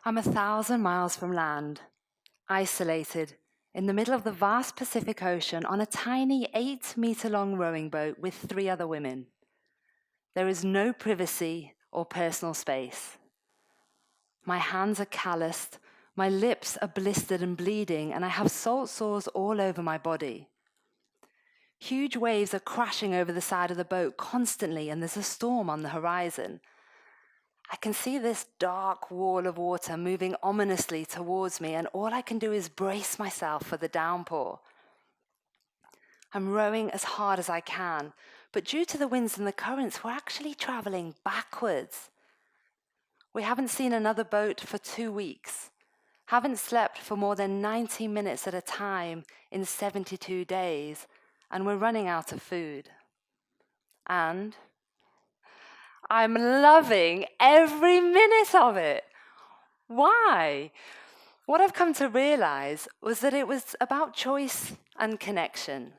I'm 1,000 miles from land, isolated in the middle of the vast Pacific Ocean on a tiny 8-meter-long rowing boat with 3 other women. There is no privacy or personal space. My hands are calloused, my lips are blistered and bleeding, and I have salt sores all over my body. Huge waves are crashing over the side of the boat constantly, and there's a storm on the horizon. I can see this dark wall of water moving ominously towards me, and all I can do is brace myself for the downpour. I'm rowing as hard as I can, but due to the winds and the currents, we're actually traveling backwards. We haven't seen another boat for 2 weeks, haven't slept for more than 90 minutes at a time in 72 days, and we're running out of food. And I'm loving every minute of it. Why? What I've come to realize was that it was about choice and connection.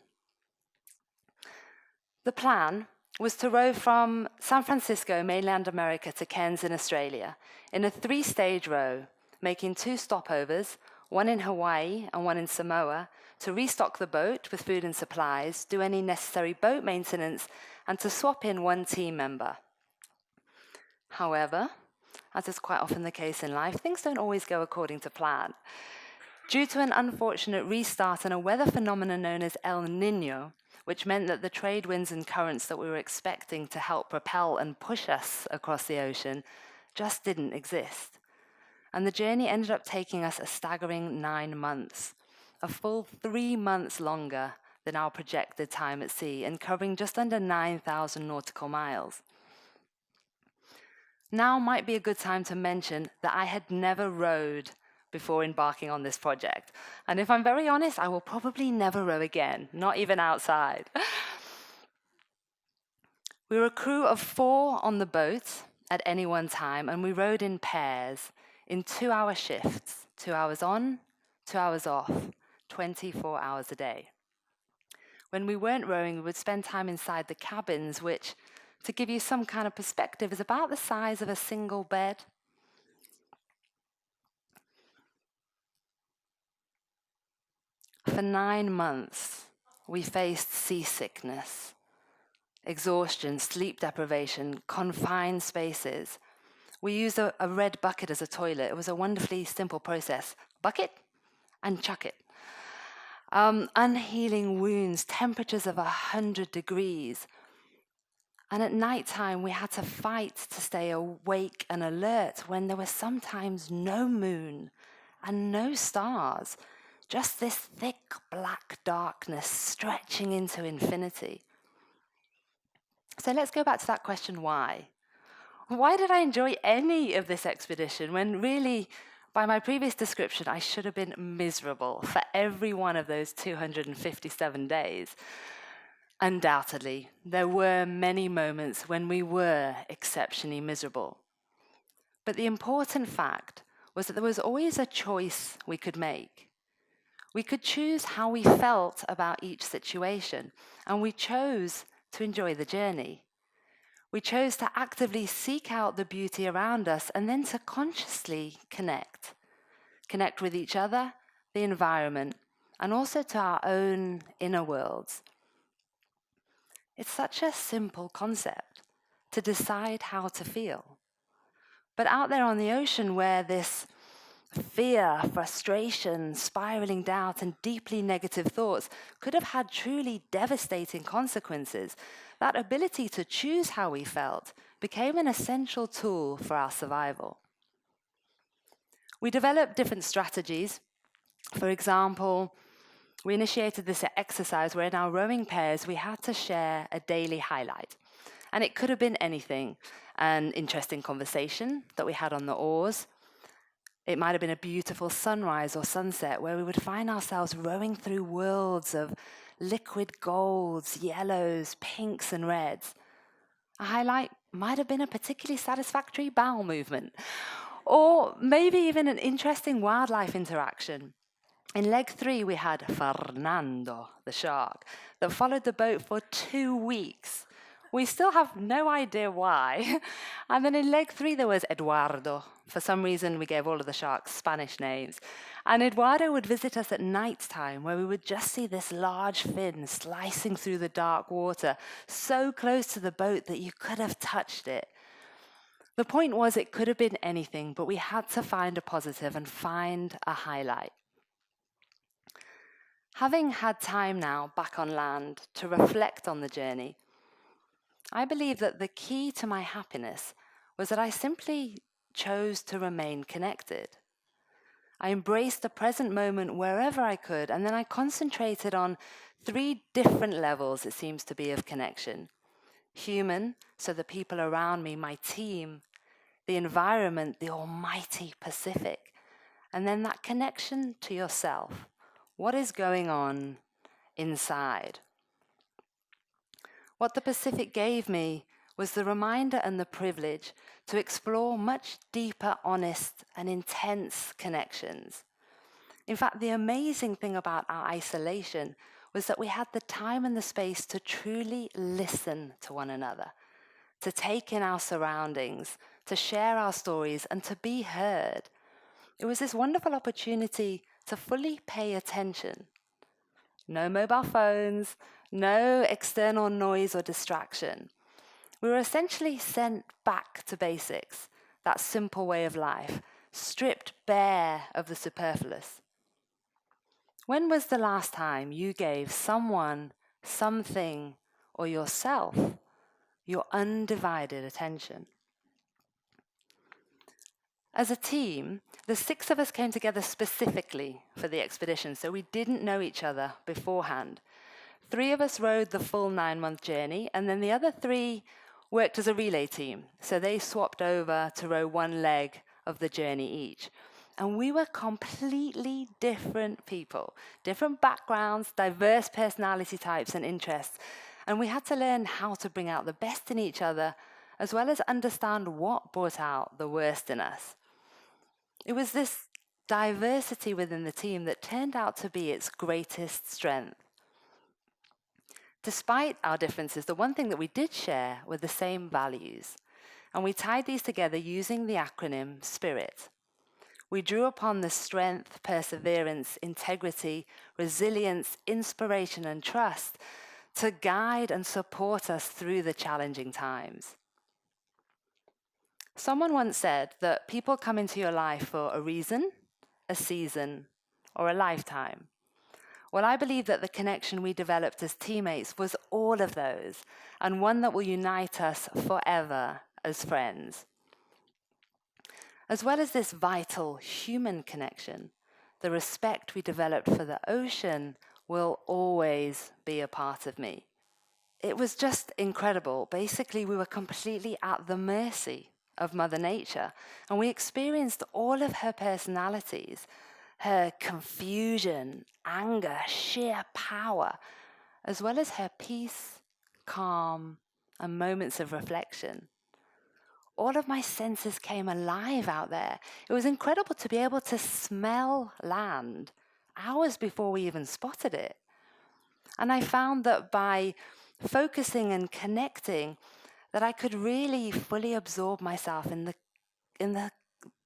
The plan was to row from San Francisco, mainland America, to Cairns in Australia in a 3-stage row, making 2 stopovers, one in Hawaii and one in Samoa, to restock the boat with food and supplies, do any necessary boat maintenance, and to swap in 1 team member. However, as is quite often the case in life, things don't always go according to plan. Due to an unfortunate restart and a weather phenomenon known as El Niño, which meant that the trade winds and currents that we were expecting to help propel and push us across the ocean just didn't exist. And the journey ended up taking us a staggering 9 months, a full 3 months longer than our projected time at sea, and covering just under 9,000 nautical miles. Now might be a good time to mention that I had never rowed before embarking on this project. And if I'm very honest, I will probably never row again, not even outside. We were a crew of 4 on the boat at any one time, and we rowed in pairs in 2-hour shifts, 2 hours on, 2 hours off, 24 hours a day. When we weren't rowing, we would spend time inside the cabins, which, to give you some kind of perspective, is about the size of a single bed. For 9 months, we faced seasickness, exhaustion, sleep deprivation, confined spaces. We used a red bucket as a toilet. It was a wonderfully simple process. Bucket and chuck it. Unhealing wounds, temperatures of 100 degrees. And at nighttime, we had to fight to stay awake and alert when there was sometimes no moon and no stars, just this thick black darkness stretching into infinity. So let's go back to that question, why? Why did I enjoy any of this expedition when really, by my previous description, I should have been miserable for every one of those 257 days? Undoubtedly, there were many moments when we were exceptionally miserable. But the important fact was that there was always a choice we could make. We could choose how we felt about each situation, and we chose to enjoy the journey. We chose to actively seek out the beauty around us and then to consciously connect with each other, the environment, and also to our own inner worlds. It's such a simple concept to decide how to feel. But out there on the ocean, where this fear, frustration, spiraling doubt, and deeply negative thoughts could have had truly devastating consequences, that ability to choose how we felt became an essential tool for our survival. We developed different strategies. For example, we initiated this exercise where in our rowing pairs we had to share a daily highlight. And it could have been anything: an interesting conversation that we had on the oars. It might have been a beautiful sunrise or sunset where we would find ourselves rowing through worlds of liquid golds, yellows, pinks, and reds. A highlight might have been a particularly satisfactory bowel movement, or maybe even an interesting wildlife interaction. In leg 3, we had Fernando, the shark, that followed the boat for 2 weeks, We still have no idea why. And then in leg 3, there was Eduardo. For some reason, we gave all of the sharks Spanish names. And Eduardo would visit us at night time, where we would just see this large fin slicing through the dark water, so close to the boat that you could have touched it. The point was, it could have been anything, but we had to find a positive and find a highlight. Having had time now back on land to reflect on the journey, I believe that the key to my happiness was that I simply chose to remain connected. I embraced the present moment wherever I could, and then I concentrated on 3 different levels, it seems to be, of connection. Human, so the people around me, my team, the environment, the almighty Pacific, and then that connection to yourself. What is going on inside? What the Pacific gave me was the reminder and the privilege to explore much deeper, honest, and intense connections. In fact, the amazing thing about our isolation was that we had the time and the space to truly listen to one another, to take in our surroundings, to share our stories, and to be heard. It was this wonderful opportunity to fully pay attention. No mobile phones, no external noise or distraction. We were essentially sent back to basics, that simple way of life, stripped bare of the superfluous. When was the last time you gave someone, something, or yourself your undivided attention? As a team, the 6 of us came together specifically for the expedition, so we didn't know each other beforehand. 3 of us rode the full 9-month journey, and then the other 3 worked as a relay team, so they swapped over to row 1 leg of the journey each. And we were completely different people, different backgrounds, diverse personality types and interests, and we had to learn how to bring out the best in each other, as well as understand what brought out the worst in us. It was this diversity within the team that turned out to be its greatest strength. Despite our differences, the one thing that we did share were the same values, and we tied these together using the acronym SPIRIT. We drew upon the strength, perseverance, integrity, resilience, inspiration, and trust to guide and support us through the challenging times. Someone once said that people come into your life for a reason, a season, or a lifetime. Well, I believe that the connection we developed as teammates was all of those, and one that will unite us forever as friends. As well as this vital human connection, the respect we developed for the ocean will always be a part of me. It was just incredible. Basically, we were completely at the mercy of Mother Nature, and we experienced all of her personalities, her confusion, anger, sheer power, as well as her peace, calm, and moments of reflection. All of my senses came alive out there. It was incredible to be able to smell land hours before we even spotted it. And I found that by focusing and connecting, that I could really fully absorb myself in the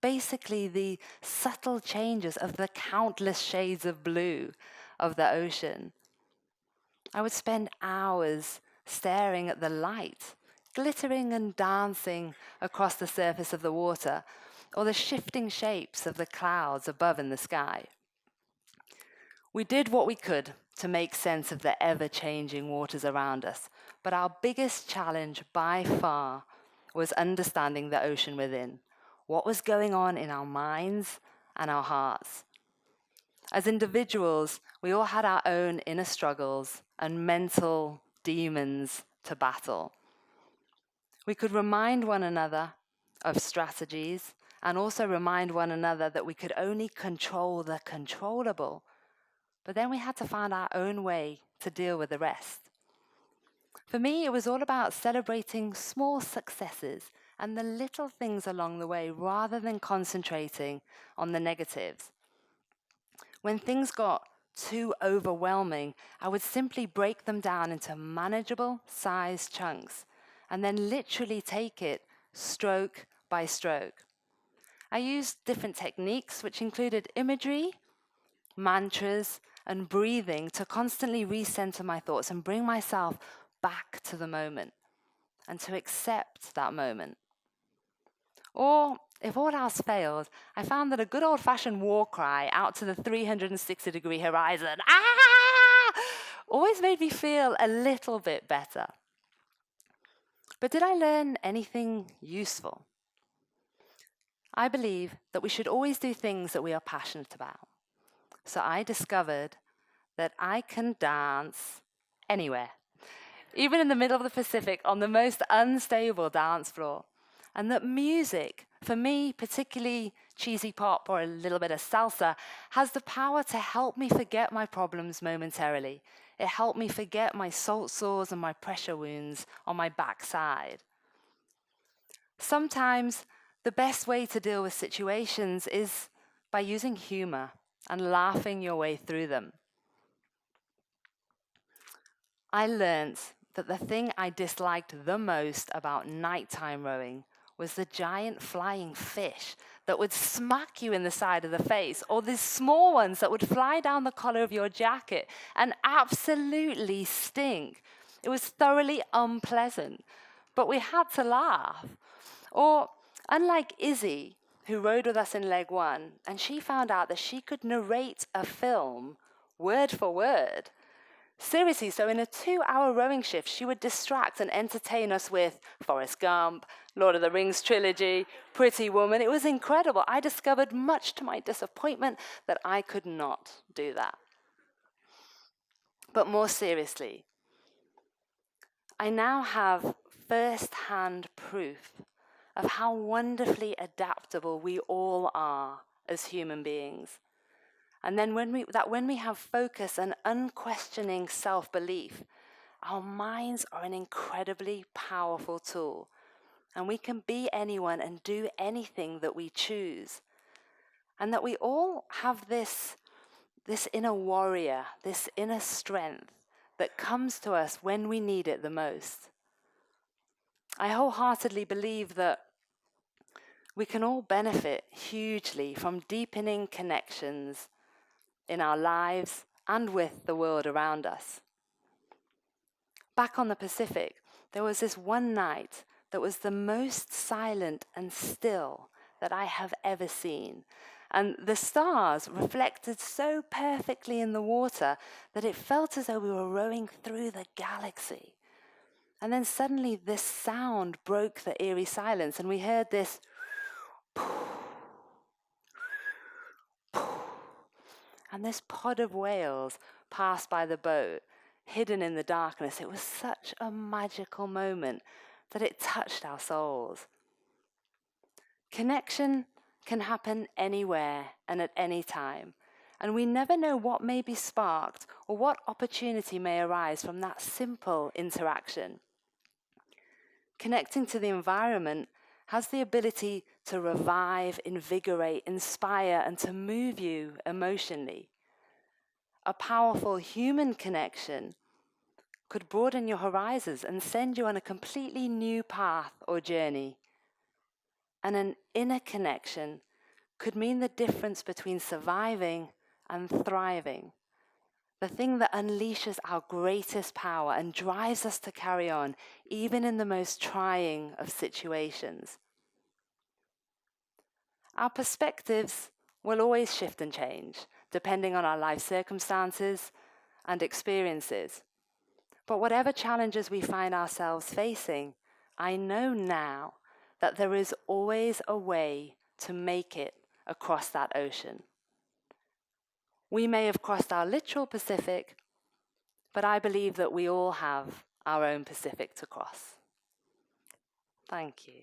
basically the subtle changes of the countless shades of blue of the ocean. I would spend hours staring at the light, glittering and dancing across the surface of the water, or the shifting shapes of the clouds above in the sky. We did what we could to make sense of the ever-changing waters around us, but our biggest challenge by far was understanding the ocean within, what was going on in our minds and our hearts. As individuals, we all had our own inner struggles and mental demons to battle. We could remind one another of strategies and also remind one another that we could only control the controllable. But then we had to find our own way to deal with the rest. For me, it was all about celebrating small successes and the little things along the way rather than concentrating on the negatives. When things got too overwhelming, I would simply break them down into manageable sized chunks and then literally take it stroke by stroke. I used different techniques, which included imagery, mantras, and breathing to constantly recenter my thoughts and bring myself back to the moment and to accept that moment. Or, if all else failed, I found that a good old-fashioned war cry out to the 360-degree horizon, always made me feel a little bit better. But did I learn anything useful? I believe that we should always do things that we are passionate about. So I discovered that I can dance anywhere, even in the middle of the Pacific on the most unstable dance floor. And that music, for me, particularly cheesy pop or a little bit of salsa, has the power to help me forget my problems momentarily. It helped me forget my salt sores and my pressure wounds on my backside. Sometimes the best way to deal with situations is by using humor and laughing your way through them. I learned that the thing I disliked the most about nighttime rowing was the giant flying fish that would smack you in the side of the face, or these small ones that would fly down the collar of your jacket and absolutely stink. It was thoroughly unpleasant, but we had to laugh. Or, unlike Izzy, who rowed with us in leg one, and she found out that she could narrate a film word for word. Seriously, so in a 2-hour rowing shift, she would distract and entertain us with Forrest Gump, Lord of the Rings trilogy, Pretty Woman. It was incredible. I discovered, much to my disappointment, that I could not do that. But more seriously, I now have first-hand proof of how wonderfully adaptable we all are as human beings. And then when we have focus and unquestioning self-belief, our minds are an incredibly powerful tool. And we can be anyone and do anything that we choose. And that we all have this inner warrior, this inner strength that comes to us when we need it the most. I wholeheartedly believe that we can all benefit hugely from deepening connections in our lives and with the world around us. Back on the Pacific, there was this one night that was the most silent and still that I have ever seen. And the stars reflected so perfectly in the water that it felt as though we were rowing through the galaxy. And then suddenly this sound broke the eerie silence, and we heard this and this pod of whales passed by the boat, hidden in the darkness. It was such a magical moment that it touched our souls. Connection can happen anywhere and at any time, and we never know what may be sparked or what opportunity may arise from that simple interaction. Connecting to the environment has the ability to revive, invigorate, inspire, and to move you emotionally. A powerful human connection could broaden your horizons and send you on a completely new path or journey. And an inner connection could mean the difference between surviving and thriving. The thing that unleashes our greatest power and drives us to carry on, even in the most trying of situations. Our perspectives will always shift and change, depending on our life circumstances and experiences. But whatever challenges we find ourselves facing, I know now that there is always a way to make it across that ocean. We may have crossed our literal Pacific, but I believe that we all have our own Pacific to cross. Thank you.